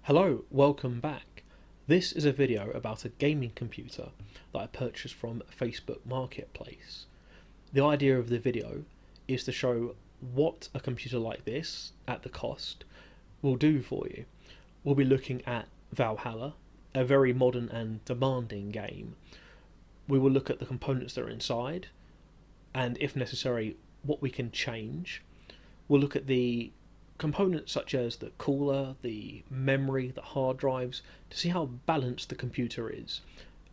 Hello, welcome back. This is a video about a gaming computer that I purchased from Facebook Marketplace. The idea of the video is to show what a computer like this, at the cost, will do for you. We'll be looking at Valhalla, a very modern and demanding game. We will look at the components that are inside, and if necessary, what we can change. We'll look at the components such as the cooler, the memory, the hard drives, to see how balanced the computer is.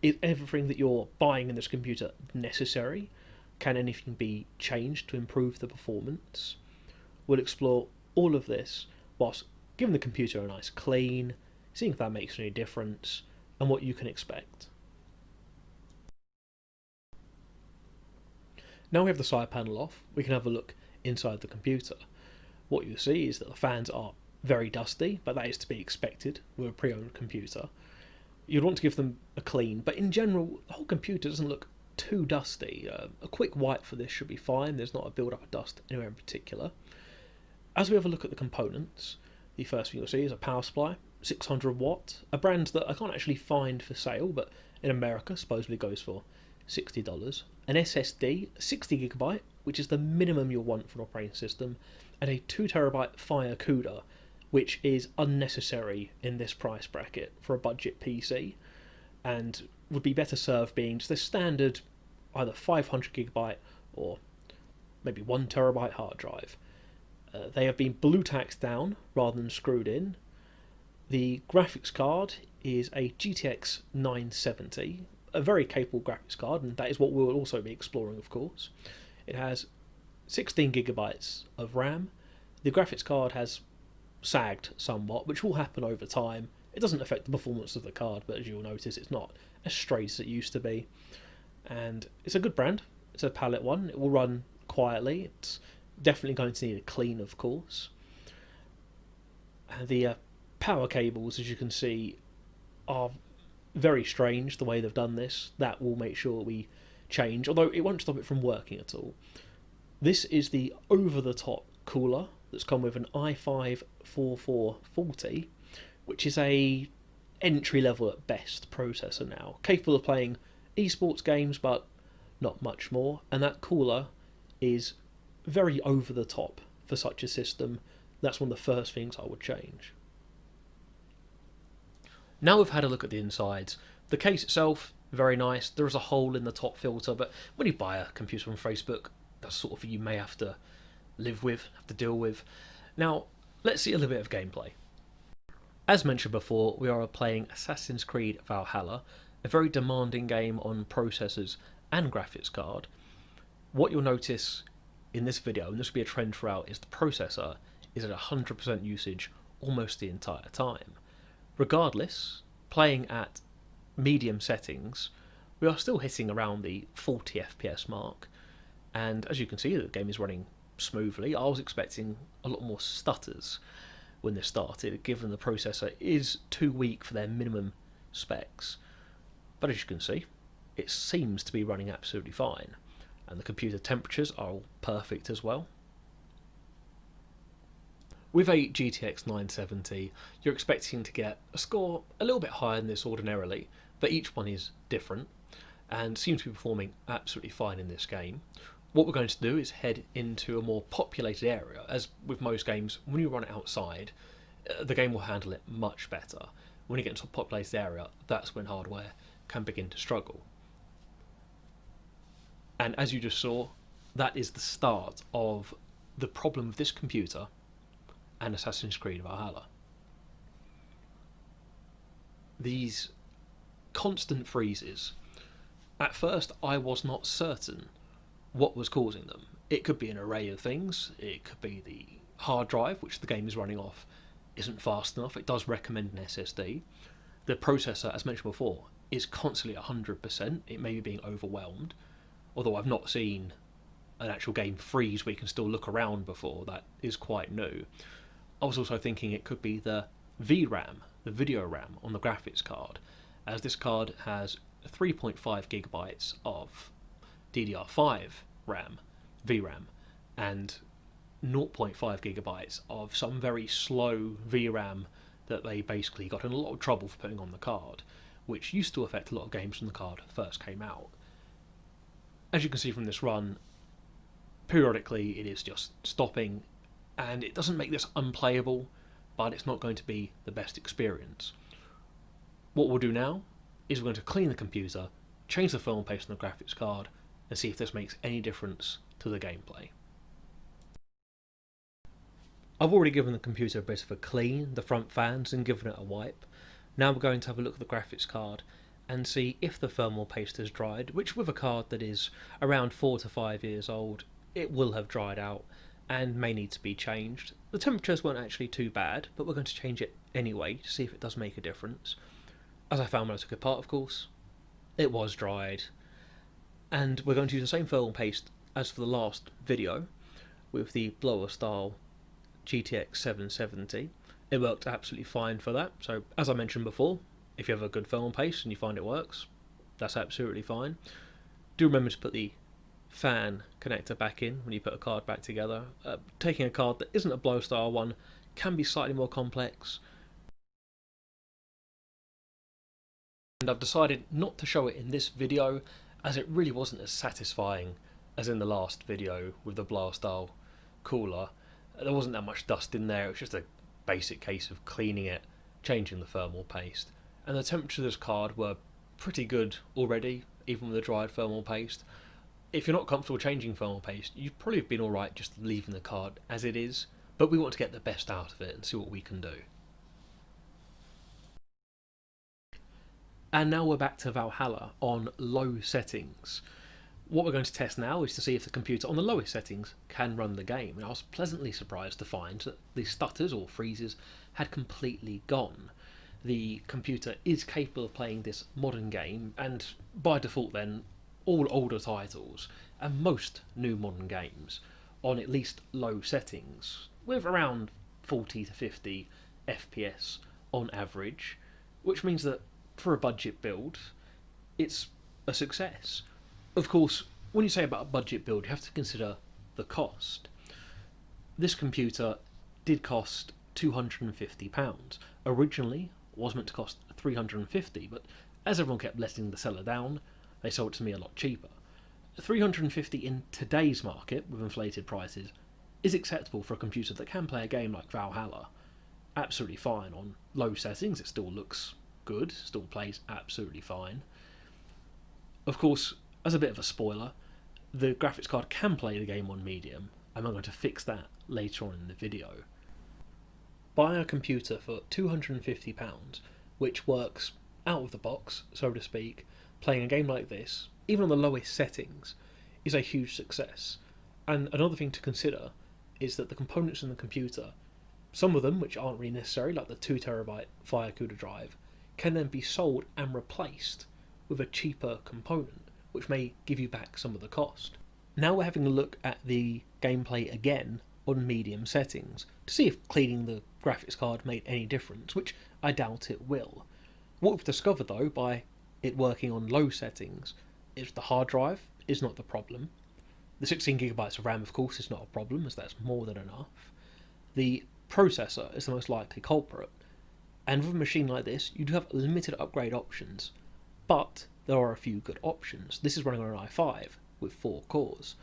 Is everything that you're buying in this computer necessary? Can anything be changed to improve the performance? We'll explore all of this whilst giving the computer a nice clean, seeing if that makes any difference, and what you can expect. Now we have the side panel off, we can have a look inside the computer. What you see is that the fans are very dusty, but that is to be expected with a pre-owned computer. You'd want to give them a clean, but in general, the whole computer doesn't look too dusty. A quick wipe for this should be fine. There's not a build-up of dust anywhere in particular. As we have a look at the components, the first thing you'll see is a power supply, 600 watt, a brand that I can't actually find for sale, but in America supposedly goes for $60. An SSD, 60GB, which is the minimum you'll want for an operating system, and a 2TB Fire CUDA, which is unnecessary in this price bracket for a budget PC, and would be better served being just a standard either 500GB or maybe 1TB hard drive. They have been blue tacked down rather than screwed in. The graphics card is a GTX 970, a very capable graphics card, and that is what we will also be exploring, of course. It has 16GB of RAM. The graphics card has sagged somewhat, which will happen over time. It doesn't affect the performance of the card, but as you'll notice, it's not as straight as it used to be. And it's a good brand. It's a palette one. It will run quietly. It's definitely going to need a clean, of course. And the power cables, as you can see, are very strange the way they've done this. That will make sure we change, although it won't stop it from working at all. This is the over-the-top cooler that's come with an i5-4440, which is a entry-level at best processor now, capable of playing esports games but not much more, and that cooler is very over-the-top for such a system. That's one of the first things I would change. Now we've had a look at the insides. The case itself, very nice. There is a hole in the top filter, but when you buy a computer from Facebook, that's sort of thing you may have to live with, have to deal with. Now, let's see a little bit of gameplay. As mentioned before, we are playing Assassin's Creed Valhalla, a very demanding game on processors and graphics card. What you'll notice in this video, and this will be a trend throughout, is the processor is at 100% usage almost the entire time. Regardless, playing at medium settings, we are still hitting around the 40 FPS mark, and as you can see, the game is running smoothly. I was expecting a lot more stutters when this started, given the processor is too weak for their minimum specs, but as you can see, it seems to be running absolutely fine, and the computer temperatures are all perfect as well. With a GTX 970, you're expecting to get a score a little bit higher than this ordinarily, but each one is different and seems to be performing absolutely fine in this game. What we're going to do is head into a more populated area. As with most games, when you run it outside, the game will handle it much better. When you get into a populated area, that's when hardware can begin to struggle. And as you just saw, that is the start of the problem with this computer and Assassin's Creed Valhalla. These constant freezes. At first, I was not certain what was causing them. It could be an array of things. It could be the hard drive, which the game is running off, isn't fast enough. It does recommend an SSD. The processor, as mentioned before, is constantly at 100%. It may be being overwhelmed, although I've not seen an actual game freeze where you can still look around before. That is quite new. I was also thinking it could be the VRAM, the video RAM on the graphics card, as this card has 3.5GB of DDR5 RAM, VRAM, and 0.5GB of some very slow VRAM that they basically got in a lot of trouble for putting on the card, which used to affect a lot of games when the card first came out. As you can see from this run, periodically it is just stopping, and it doesn't make this unplayable, but it's not going to be the best experience. What we'll do now is we're going to clean the computer, change the film paste on the graphics card, and see if this makes any difference to the gameplay. I've already given the computer a bit of a clean, the front fans, and given it a wipe. Now we're going to have a look at the graphics card and see if the thermal paste has dried, which with a card that is around 4 to 5 years old, it will have dried out and may need to be changed. The temperatures weren't actually too bad, but we're going to change it anyway to see if it does make a difference. As I found when I took it apart, of course, it was dried. And we're going to use the same thermal paste as for the last video with the blower style GTX970. It worked absolutely fine for that. So as I mentioned before, if you have a good thermal paste and you find it works, that's absolutely fine. Do remember to put the fan connector back in when you put a card back together. Taking a card that isn't a blow style one can be slightly more complex, and I've decided not to show it in this video as it really wasn't as satisfying as in the last video with the blower style cooler. There wasn't that much dust in there, it was just a basic case of cleaning it, changing the thermal paste, and the temperatures of this card were pretty good already, even with the dried thermal paste. If you're not comfortable changing thermal paste, you'd probably have been alright just leaving the card as it is, but we want to get the best out of it and see what we can do. And now we're back to Valhalla on low settings. What we're going to test now is to see if the computer on the lowest settings can run the game. And I was pleasantly surprised to find that the stutters or freezes had completely gone. The computer is capable of playing this modern game, and by default then, all older titles and most new modern games on at least low settings, with around 40 to 50 FPS on average, which means that for a budget build, it's a success. Of course, when you say about a budget build, you have to consider the cost. This computer did cost £250. Originally, it was meant to cost $350, but as everyone kept letting the seller down, they sold it to me a lot cheaper. $350 in today's market, with inflated prices, is acceptable for a computer that can play a game like Valhalla. Absolutely fine on low settings, it still looks good, still plays absolutely fine. Of course, as a bit of a spoiler, the graphics card can play the game on medium, and I'm going to fix that later on in the video. Buying a computer for £250, which works out of the box, so to speak, playing a game like this, even on the lowest settings, is a huge success. And another thing to consider is that the components in the computer, some of them which aren't really necessary, like the 2TB Fire CUDA drive, can then be sold and replaced with a cheaper component, which may give you back some of the cost. Now we're having a look at the gameplay again on medium settings to see if cleaning the graphics card made any difference, which I doubt it will. What we've discovered though by it working on low settings is the hard drive is not the problem. The 16GB of RAM of course is not a problem, as that's more than enough. The processor is the most likely culprit, and with a machine like this you do have limited upgrade options, but there are a few good options. This is running on an i5 with 4 cores.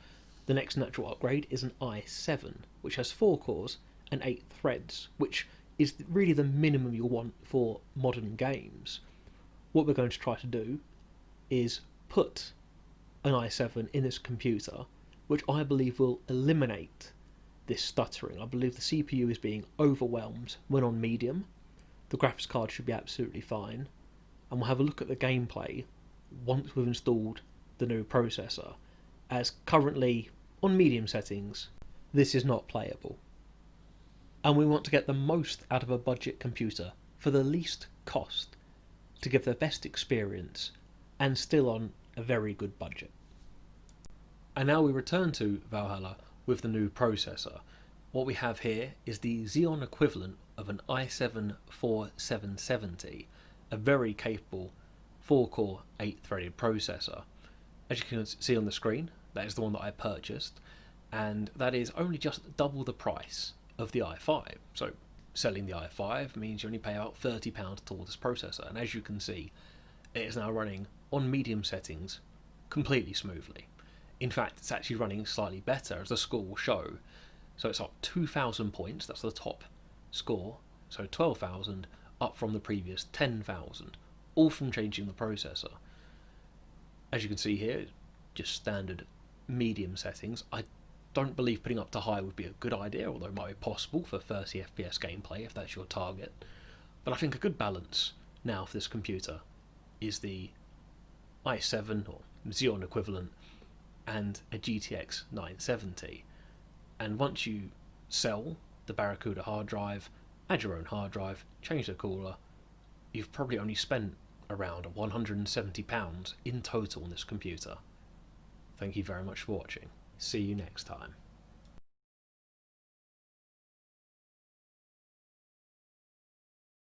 The next natural upgrade is an i7, which has 4 cores and 8 threads, which is really the minimum you'll want for modern games. What we're going to try to do is put an i7 in this computer, which I believe will eliminate this stuttering. I believe the CPU is being overwhelmed when on medium. The graphics card should be absolutely fine, and we'll have a look at the gameplay once we've installed the new processor, as currently on medium settings this is not playable. And we want to get the most out of a budget computer for the least cost to give the best experience and still on a very good budget. And now we return to Valhalla with the new processor. What we have here is the Xeon equivalent of an i7-4770, a very capable 4-core 8-threaded processor. As you can see on the screen, that is the one that I purchased, and that is only just double the price of the i5. So selling the i5 means you only pay about £30 toward this processor, and as you can see, it is now running on medium settings completely smoothly. In fact, it's actually running slightly better, as the score will show. So it's up 2,000 points, that's the top score, so 12,000 up from the previous 10,000, all from changing the processor. As you can see here, just standard medium settings. I don't believe putting up to high would be a good idea, although it might be possible for 30 FPS gameplay if that's your target. But I think a good balance now for this computer is the i7 or Xeon equivalent and a GTX 970. And once you sell the Barracuda hard drive, add your own hard drive, change the cooler, you've probably only spent around £170 in total on this computer. Thank you very much for watching. See you next time.